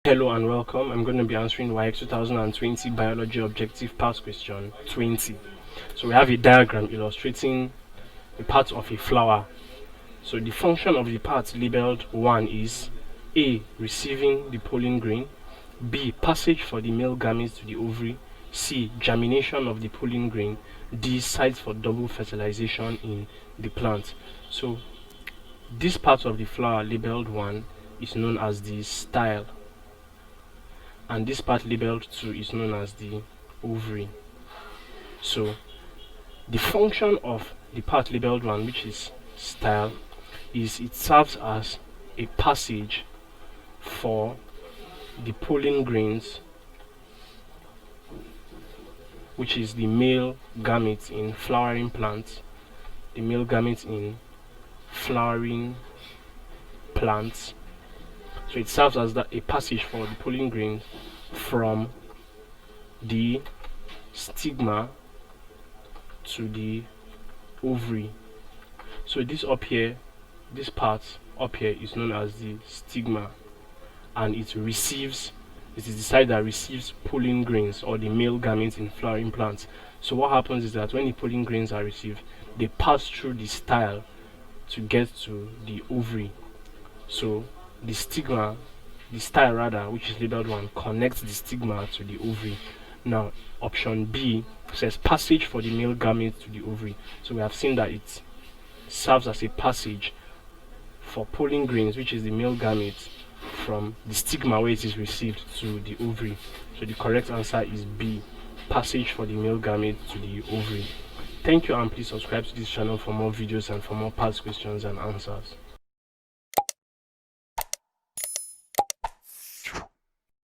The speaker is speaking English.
Hello and welcome. I'm going to be answering WAEC 2020 Biology Objective Past Question 20. So we have a diagram illustrating a part of a flower. So the function of the part labeled 1 is A. Receiving the pollen grain, B. Passage for the male gametes to the ovary, C. Germination of the pollen grain, D. Site for double fertilization in the plant. So this part of the flower labeled 1 is known as the style, and this part labeled 2 is known as the ovary. So the function of the part labeled 1, which is style, is it serves as a passage for the pollen grains, which is the male gametes in flowering plants, the male gametes in flowering plants. So it serves as a passage for the pollen grains from the stigma to the ovary. So this up here, this part up here is known as the stigma, and it is the side that receives pollen grains, or the male gametes in flowering plants. So what happens is that when the pollen grains are received, they pass through the style to get to the ovary. So the style rather, which is labeled 1, connects the stigma to the ovary. Now option B says passage for the male gamete to the ovary. So we have seen that it serves as a passage for pollen grains, which is the male gamete, from the stigma where it is received to the ovary. So the correct answer is B, passage for the male gamete to the ovary. Thank you, and please subscribe to this channel for more videos and for more past questions and answers.